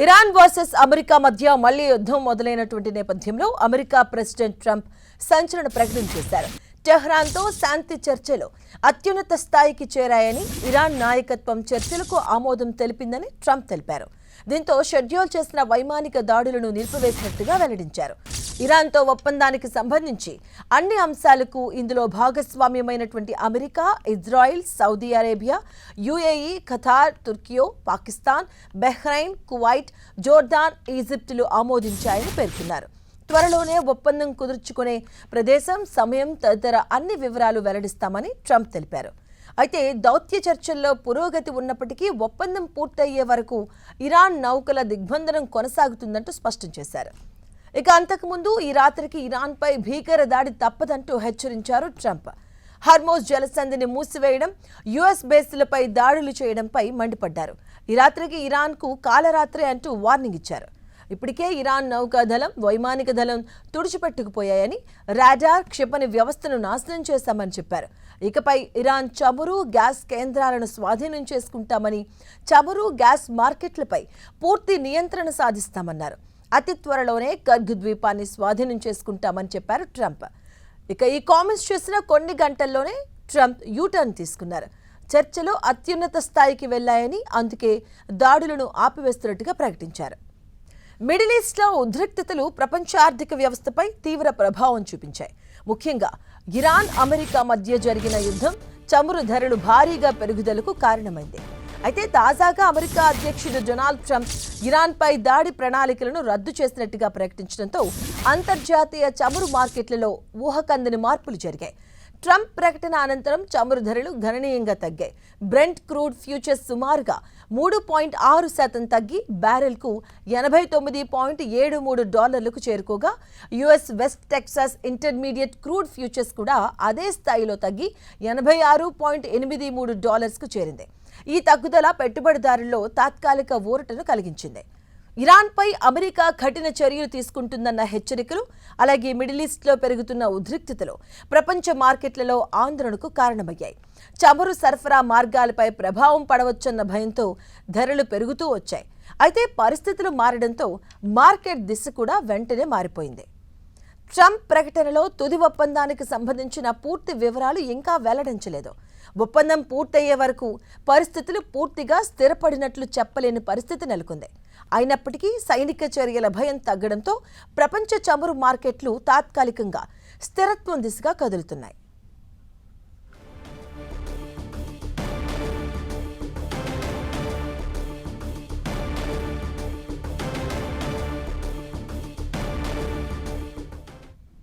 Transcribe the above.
Iran versus America మధ్య మళ్లీ యుద్ధం మొదలైనటువంటి నేపథ్యంలో అమెరికా ప్రెసిడెంట్ ట్రంప్ సంచలన ప్రకటన చేశారు. టెహ్రాన్తో శాంతి చర్చలు అత్యున్నత స్థాయికి చేరాయని, ఇరాన్ నాయకత్వం చర్చలకు ఆమోదం తెలిపిందని ట్రంప్ తెలిపారు. దీంతో షెడ్యూల్ చేసిన వైమానిక దాడులను నిలిపివేసినట్టుగా వెల్లడించారు. ఇరాన్తో ఒప్పందానికి సంబంధించి అన్ని అంశాలకు ఇందులో భాగస్వామ్యమైనటువంటి America, Israel, Saudi Arabia, UAE, Qatar, Turkiye, Pakistan, Bahrain, Kuwait, Jordan, ఈజిప్టులు ఆమోదించాయని పేర్కొన్నారు. త్వరలోనే ఒప్పందం కుదుర్చుకునే ప్రదేశం, సమయం తదితర అన్ని వివరాలు వెల్లడిస్తామని ట్రంప్ తెలిపారు. అయితే దౌత్య చర్చల్లో పురోగతి ఉన్నప్పటికీ ఒప్పందం పూర్తయ్యే వరకు ఇరాన్ నౌకల దిగ్బంధనం కొనసాగుతుందంటూ స్పష్టం చేశారు. ఇక అంతకుముందు ఈ రాత్రికి ఇరాన్పై భీకర దాడి తప్పదంటూ హెచ్చరించారు ట్రంప్. హర్మోజ్ జలసంధిని మూసివేయడం, యుఎస్ బేస్లపై దాడులు చేయడంపై మండిపడ్డారు. ఈ రాత్రికి ఇరాన్కు కాలరాత్రి అంటూ వార్నింగ్ ఇచ్చారు. ఇప్పటికే ఇరాన్ నౌకాదళం, వైమానిక దళం తుడిచిపెట్టుకుపోయాయని, రాడార్, క్షిపణి వ్యవస్థను నాశనం చేశామని చెప్పారు. ఇకపై ఇరాన్ చమురు, గ్యాస్ కేంద్రాలను స్వాధీనం చేసుకుంటామని, చమురు, గ్యాస్ మార్కెట్లపై పూర్తి నియంత్రణ సాధిస్తామన్నారు. అతి త్వరలోనే కర్గ్ ద్వీపాన్ని స్వాధీనం చేసుకుంటామని చెప్పారు ట్రంప్. ఇక ఈ కామెంట్స్ చేసిన కొన్ని గంటల్లోనే ట్రంప్ యూటర్న్ తీసుకున్నారు. చర్చలు అత్యున్నత స్థాయికి వెళ్లాయని, అందుకే దాడులను ఆపివేస్తున్నట్టుగా ప్రకటించారు. మిడిల్ ఈస్ట్లో ఉద్రిక్తతలు ప్రపంచ ఆర్థిక వ్యవస్థపై తీవ్ర ప్రభావం చూపించాయి. ముఖ్యంగా ఇరాన్, అమెరికా మధ్య జరిగిన యుద్ధం చమురు ధరలు భారీగా పెరుగుదలకు కారణమైంది. అయితే తాజాగా అమెరికా అధ్యక్షుడు డొనాల్డ్ ట్రంప్ ఇరాన్పై దాడి ప్రణాళికలను రద్దు చేసినట్టుగా ప్రకటించడంతో అంతర్జాతీయ చమురు మార్కెట్లలో ఊహకందని మార్పులు జరిగాయి. ట్రంప్ ప్రకటన అనంతరం చమురు ధరలు గణనీయంగా తగ్గాయి. బ్రెంట్ క్రూడ్ ఫ్యూచర్స్ సుమారుగా 3.6% తగ్గి బ్యారెల్కు $89.73 చేరుకోగా, US West Texas Intermediate crude futures కూడా అదే స్థాయిలో తగ్గి $86.83కు చేరింది. ఈ తగ్గుదల పెట్టుబడిదారుల్లో తాత్కాలిక ఊరటను కలిగించింది. ఇరాన్పై అమెరికా కఠిన చర్యలు తీసుకుంటుందన్న హెచ్చరికలు, అలాగే మిడిల్ ఈస్ట్లో పెరుగుతున్న ఉద్రిక్తతలు ప్రపంచ మార్కెట్లలో ఆందోళనకు కారణమయ్యాయి. చమురు సరఫరా మార్గాలపై ప్రభావం పడవచ్చన్న భయంతో ధరలు పెరుగుతూ వచ్చాయి. అయితే పరిస్థితులు మారడంతో మార్కెట్ దిశ కూడా వెంటనే మారిపోయింది. ట్రంప్ ప్రకటనలో తుది ఒప్పందానికి సంబంధించిన పూర్తి వివరాలు ఇంకా వెల్లడించలేదు. ఒప్పందం పూర్తయ్యే వరకు పరిస్థితులు పూర్తిగా స్థిరపడినట్లు చెప్పలేని పరిస్థితి నెలకొంది. అయినప్పటికీ సైనిక చర్యల భయం తగ్గడంతో ప్రపంచ చమురు మార్కెట్లు తాత్కాలికంగా స్థిరత్వం దిశగా కదులుతున్నాయి.